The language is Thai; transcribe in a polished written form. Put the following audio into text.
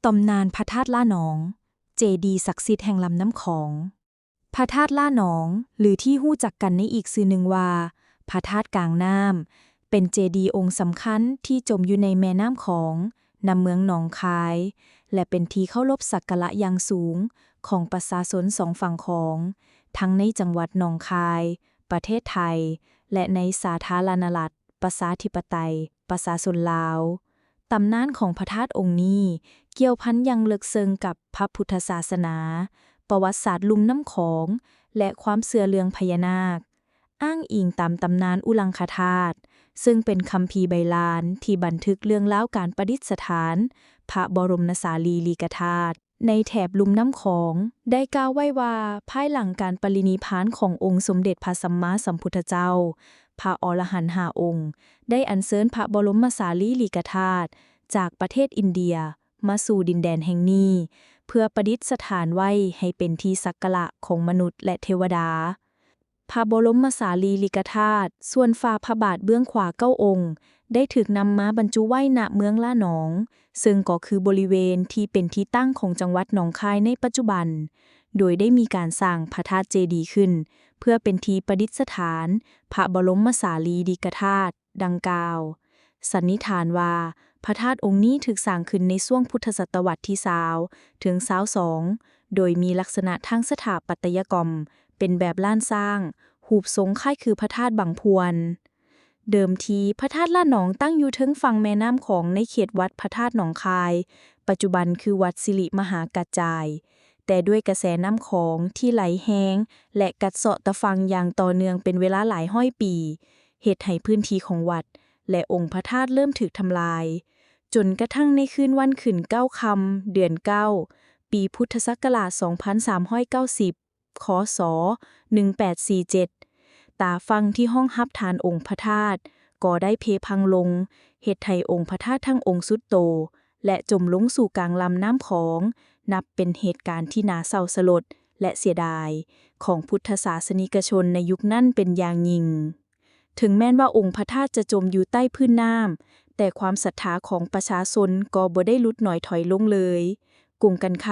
ตำนานพระธาตุล่าหนอง เจดีย์ศักดิ์สิทธิ์แห่งลำน้ำของ พระธาตุล่าหนอง หรือที่ฮู้จักกันในอีกชื่อหนึ่งว่า พระธาตุกลางน้ำ เป็นเจดีย์องค์สำคัญที่จมอยู่ในแม่น้ำของนำเมืองหนองคาย และเป็นที่เคารพสักการะอย่างสูงของประชาชนสองฝั่งของ ทั้งในจังหวัดหนองคาย ประเทศไทย และในสาธารณรัฐประชาธิปไตยประชาชนลาว ตำนานของพระธาตุองค์นี้เกี่ยวพันอย่างลึกซึ้งกับพระพุทธศาสนา ประวัติศาสตร์ลุ่มน้ำของ และความเชื่อเรื่องพญานาค อ้างอิงตามตำนานอุลังคธาตุ ซึ่งเป็นคัมภีร์ใบลานที่บันทึกเรื่องราวการประดิษฐานพระบรมสารีริกธาตุในแถบลุ่มน้ำของ ได้กล่าวไว้ว่าภายหลังการปรินิพพานขององค์สมเด็จพระสัมมาสัมพุทธเจ้า พระอรหันต์5 องค์ ได้อัญเชิญพระบรมสารีริกธาตุจากประเทศอินเดียมาสู่ดินแดนแห่งนี้ เพื่อประดิษฐานไว้ให้เป็นที่สักการะของมนุษย์และเทวดา พระบรมสารีริกธาตุส่วนฝ่าพระบาทเบื้องขวา9 องค์ ได้ถูกนำมาบรรจุไว้ณเมืองล่าหนอง ซึ่งก็คือบริเวณที่เป็นที่ตั้งของจังหวัดหนองคายในปัจจุบัน โดยได้มีการสร้างพระธาตุเจดีย์ขึ้น เพื่อเป็นที่ประดิษฐานพระบรมสารีริกธาตุดังกล่าว สันนิษฐานว่าพระธาตุองค์นี้ถูกสร้างขึ้นในช่วงพุทธศตวรรษที่20ถึง22โดยมีลักษณะทางสถาปัตยกรรมเป็นแบบล้านสร้างรูปทรงคล้ายคือพระธาตุบางพวน เดิมทีพระธาตุล่าหนองตั้งอยู่เทิงฝั่งแม่น้ำของในเขตวัดพระธาตุหนองคาย ปัจจุบันคือวัดสิริมหากัจจาย แต่ด้วยกระแสน้ำของที่ไหลแห้งและกัดเซาะตะฟังอย่างต่อเนื่องเป็นเวลาหลายร้อยปีเฮ็ดให้พื้นที่ของวัดและองค์พระธาตุเริ่มถูกทำลาย จนกระทั่งในคืนวันขึ้น9 ค่ำเดือน9ปีพุทธศักราช2390 คศ1847ตาฟังที่ห้องรับฐานองค์พระธาตุก็ได้เพพังลงเฮ็ดให้องค์พระธาตุทั้งองค์สุดโตและจมลงสู่กลางลำน้ำของ นับเป็นเหตุการณ์ที่น่าเศร้าสลดและเสียดายของพุทธศาสนิกชนในยุคนั้นเป็นอย่างยิ่ง ถึงแม้ว่าองค์พระธาตุจะจมอยู่ใต้พื้นน้ำแต่ความศรัทธาของประชาชนก็บ่ได้ลดน้อยถอยลงเลยกลุ่มกันค่ะ